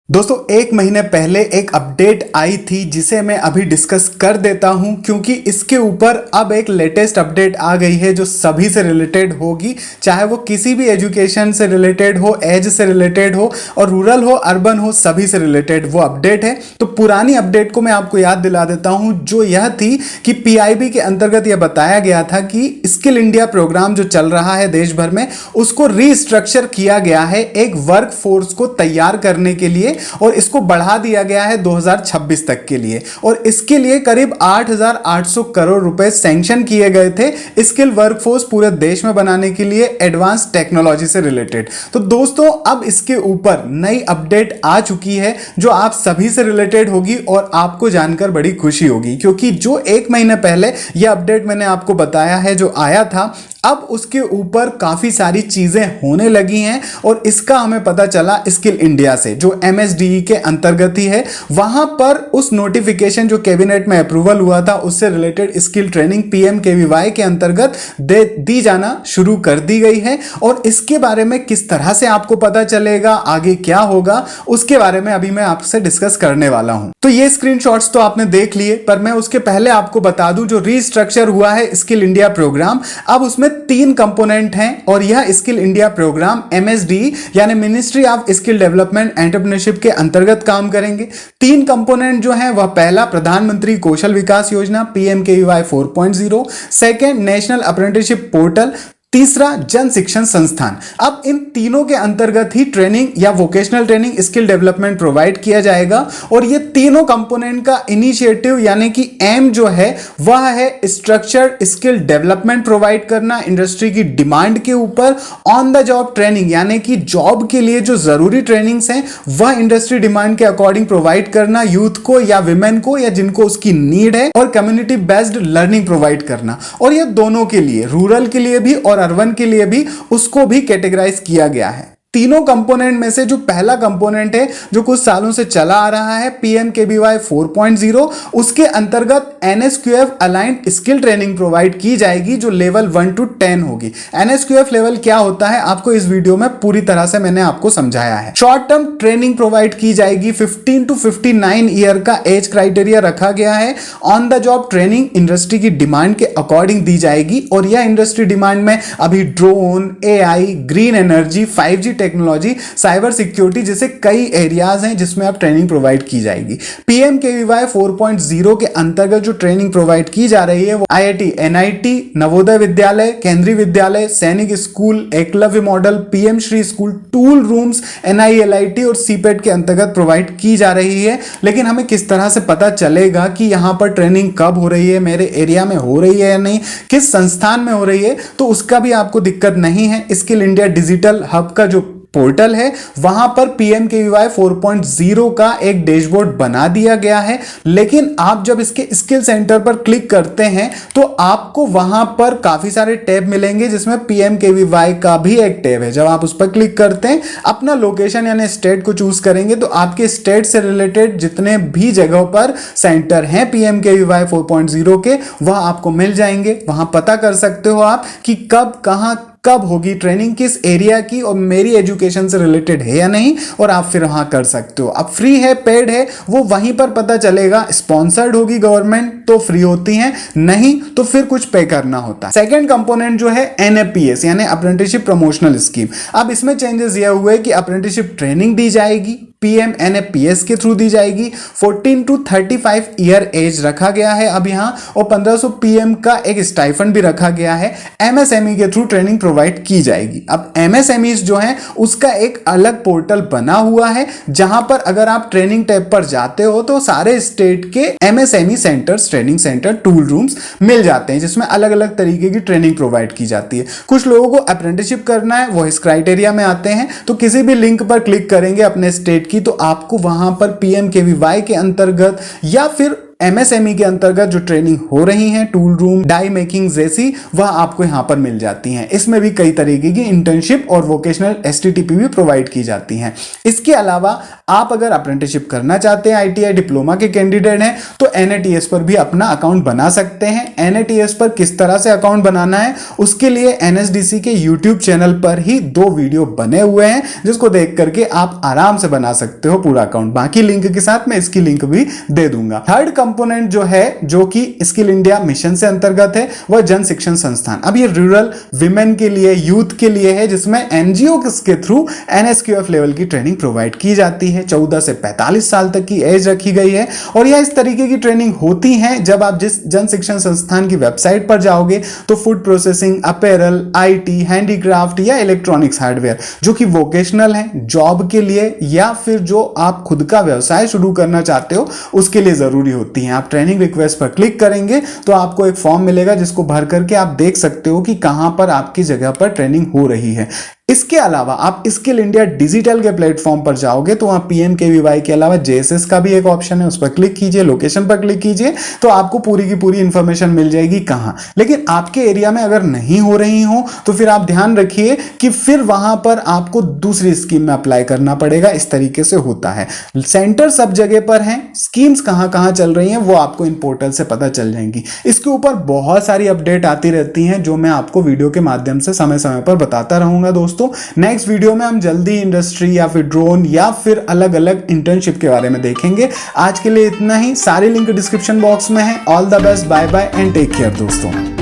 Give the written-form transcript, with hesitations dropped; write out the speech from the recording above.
दोस्तों एक महीने पहले एक अपडेट आई थी जिसे मैं अभी डिस्कस कर देता हूं क्योंकि इसके ऊपर अब एक लेटेस्ट अपडेट आ गई है जो सभी से रिलेटेड होगी, चाहे वो किसी भी एजुकेशन से रिलेटेड हो, एज से रिलेटेड हो और रूरल हो अर्बन हो, सभी से रिलेटेड वो अपडेट है। तो पुरानी अपडेट को मैं आपको याद दिला देता हूं जो यह थी कि पीआईबी के अंतर्गत यह बताया गया था कि स्किल इंडिया प्रोग्राम जो चल रहा है देश भर में उसको रीस्ट्रक्चर किया गया है एक वर्क फोर्स को तैयार करने के लिए और इसको बढ़ा दिया गया है 2026 तक के लिए और इसके लिए करीब 8,800 करोड़ रुपए सैंक्शन किए गए थे स्किल वर्कफोर्स पूरे देश में बनाने के लिए एडवांस टेक्नोलॉजी से रिलेटेड। तो दोस्तों अब इसके ऊपर नई अपडेट आ चुकी है जो आप सभी से रिलेटेड होगी और आपको जानकर बड़ी खुशी होगी क्योंकि जो एक महीने पहले यह अपडेट मैंने आपको बताया है जो आया था, अब उसके ऊपर काफी सारी चीजें होने लगी हैं और इसका हमें पता चला स्किल इंडिया से जो एमएसडीई के अंतर्गत ही है। वहां पर उस नोटिफिकेशन जो कैबिनेट में अप्रूवल हुआ था उससे रिलेटेड स्किल ट्रेनिंग पीएमकेवीवाई के अंतर्गत दी जाना शुरू कर दी गई है और इसके बारे में किस तरह से आपको पता चलेगा, आगे क्या होगा, उसके बारे में अभी मैं आपसे डिस्कस करने वाला हूं। तो ये स्क्रीनशॉट्स तो आपने देख लिए, पर मैं उसके पहले आपको बता दूं जो रीस्ट्रक्चर हुआ है स्किल इंडिया प्रोग्राम, अब उसमें 3 कंपोनेंट हैं और यह स्किल इंडिया प्रोग्राम एमएसडी यानी ministry of skill development entrepreneurship के अंतर्गत काम करेंगे। 3 कंपोनेंट जो हैं वह पहला प्रधानमंत्री कौशल विकास योजना PMKVY 4.0, second national apprenticeship portal, तीसरा जन शिक्षण संस्थान। अब इन तीनों के अंतर्गत ही ट्रेनिंग या vocational training skill development provide किया जाएगा और ये तीनों कंपोनेंट का इनिशिएटिव यानी कि एम जो है वह है स्ट्रक्चर्ड स्किल डेवलपमेंट प्रोवाइड करना इंडस्ट्री की डिमांड के ऊपर, ऑन द जॉब ट्रेनिंग यानी कि जॉब के लिए जो जरूरी ट्रेनिंग्स हैं वह इंडस्ट्री डिमांड के अकॉर्डिंग प्रोवाइड करना यूथ को या विमेन को या जिनको उसकी नीड है, और कम्युनिटी बेस्ड लर्निंग प्रोवाइड करना। और ये दोनों के लिए, रूरल के लिए भी और अर्बन के लिए भी, उसको भी कैटेगराइज किया गया है। तीनों कंपोनेंट में से जो पहला कंपोनेंट है जो कुछ सालों से चला आ रहा है पीएमकेवीवाई 4.0, उसके अंतर्गत NSQF aligned skill training provide की जाएगी जो लेवल 1 to 10 होगी। एनएसक्यूएफ लेवल क्या होता है आपको इस वीडियो में पूरी तरह से मैंने आपको समझाया है। शॉर्ट टर्म ट्रेनिंग प्रोवाइड की जाएगी, 15 to 59 ईयर का एज क्राइटेरिया रखा गया है। On the job training industry की डिमांड के अकॉर्डिंग दी जाएगी और यह इंडस्ट्री डिमांड में अभी drone, AI, green energy, 5G technology, cyber security जैसे कई एरियाज हैं जिसमें आप ट्रेनिंग प्रोवाइड की जाएगी। पीएमकेवीवाई 4.0 के अंतर्गत जो ट्रेनिंग प्रोवाइड की जा रही है वो IIT, NIT, Navodaya Vidyalaya, Kendriya Vidyalaya, Sainik school, Eklavya model, PM Shri school, tool rooms, NIELIT और सीपेट के अंतर्गत प्रोवाइड की जा रही है। लेकिन हमें किस तरह से पता चलेगा कि यहां पर ट्रेनिंग कब हो रही है, मेरे एरिया में हो रही है या नहीं, किस संस्थान में हो रही है, तो उसका भी आपको दिक्कत नहीं है। स्किल इंडिया डिजिटल हब का जो पोर्टल है वहां पर पीएमकेवीवाई 4.0 का एक डैशबोर्ड बना दिया गया है। लेकिन आप जब इसके स्किल सेंटर पर क्लिक करते हैं तो आपको वहां पर काफी सारे टैब मिलेंगे जिसमें पीएमकेवीवाई का भी एक टैब है। जब आप उस पर क्लिक करते हैं, अपना लोकेशन यानी स्टेट को चूज करेंगे तो आपके स्टेट से रिलेटेड जितने भी जगहों पर सेंटर हैं पीएमकेवीवाई 4.0 के वह आपको मिल जाएंगे। वहां पता कर सकते हो आप कि कब होगी ट्रेनिंग, किस एरिया की और मेरी एजुकेशन से रिलेटेड है या नहीं, और आप फिर वहां कर सकते हो। अब फ्री है, पेड है, वो वहीं पर पता चलेगा। स्पॉन्सर्ड होगी गवर्नमेंट तो फ्री होती है, नहीं तो फिर कुछ पे करना होता है। सेकंड कंपोनेंट जो है एनएपीएस यानी अप्रेंटिसशिप प्रमोशनल स्कीम। अब इसमें चेंजेस यह हुए कि अप्रेंटिसशिप ट्रेनिंग दी जाएगी, पीएमएनएपीएस के थ्रू दी जाएगी। 14 to 35 ईयर एज रखा गया है अब यहां, और 1500 पीएम का एक स्टाइफंड भी रखा गया है। एमएसएमई के थ्रू ट्रेनिंग प्रोवाइड की जाएगी। अब एमएसएमईज जो हैं उसका एक अलग पोर्टल बना हुआ है जहां पर अगर आप ट्रेनिंग टैब पर जाते हो तो सारे स्टेट के MSME centres, training centre, tool rooms मिल जाते हैं जिसमें अलग अलग तरीके की ट्रेनिंग प्रोवाइड की जाती है। कुछ लोगों को अप्रेंटिसशिप करना है, वो इस क्राइटेरिया में आते हैं, तो किसी भी लिंक पर क्लिक करेंगे अपने स्टेट की तो आपको वहां पर पीएमकेवीवाई के अंतर्गत या फिर MSME के अंतर्गत जो ट्रेनिंग हो रही है, टूल रूम, डाई मेकिंग जैसी, वह आपको यहाँ पर मिल जाती हैं। इसमें भी कई तरीके की इंटर्नशिप और वोकेशनल STTP भी प्रोवाइड की जाती हैं। इसके अलावा आप अगर अप्रेंटिसशिप करना चाहते हैं, ITI डिप्लोमा के कैंडिडेट हैं, तो NATS पर भी अपना अकाउंट बना सकते हैं। NATS पर किस तरह से अकाउंट बनाना है, उसके लिए NSDC के YouTube चैनल पर ही 2 वीडियो बने हुए हैं, जिसको देख करके आप आराम से बना सकते हो पूरा अकाउंट। बाकी लिंक के साथ मैं इसकी लिंक भी दे दूंगा। थर्ड कंपोनेंट जो है, जो कि स्किल इंडिया मिशन से अंतर्गत है, वह जन शिक्षण संस्थान। अब ये रूरल विमेन के लिए, यूथ के लिए है, जिसमें NGO के थ्रू NSQF लेवल की ट्रेनिंग प्रोवाइड की जाती है। 14 से 45 साल तक की एज रखी गई है और यह इस तरीके की ट्रेनिंग होती है। जब आप जिस जन शिक्षण संस्थान की वेबसाइट पर जाओगे तो food processing, apparel, IT, handicraft या इलेक्ट्रॉनिक्स हार्डवेयर, जो कि वोकेशनल है, जॉब के लिए या फिर जो आप खुद का व्यवसाय शुरू करना चाहते हो उसके लिए जरूरी होती हैं। आप ट्रेनिंग रिक्वेस्ट पर क्लिक करेंगे तो आपको एक फॉर्म मिलेगा, जिसको भर करके आप देख सकते हो कि कहां पर आपकी जगह पर ट्रेनिंग हो रही है। इसके अलावा आप स्किल इंडिया डिजिटल के प्लेटफॉर्म पर जाओगे तो वहां PMKVY के अलावा JSS का भी एक ऑप्शन है, उस पर क्लिक कीजिए, लोकेशन पर क्लिक कीजिए, तो आपको पूरी की पूरी इंफॉर्मेशन मिल जाएगी कहां। लेकिन आपके एरिया में अगर नहीं हो रही हो तो फिर आप ध्यान रखिए कि फिर वहां पर आपको दूसरी स्कीम में अप्लाई करना पड़ेगा। इस तरीके से होता है। सेंटर सब जगह पर हैं, स्कीम्स कहां कहां चल रही हैं वो आपको इन पोर्टल से पता चल जाएंगी। इसके ऊपर बहुत सारी अपडेट आती रहती हैं, जो मैं आपको वीडियो के माध्यम से समय समय पर बताता रहूंगा दोस्तों। नेक्स्ट वीडियो में हम जल्दी इंडस्ट्री या फिर ड्रोन या फिर अलग अलग इंटर्नशिप के बारे में देखेंगे। आज के लिए इतना ही। सारी लिंक डिस्क्रिप्शन बॉक्स में है। All the best, bye bye and take care दोस्तों।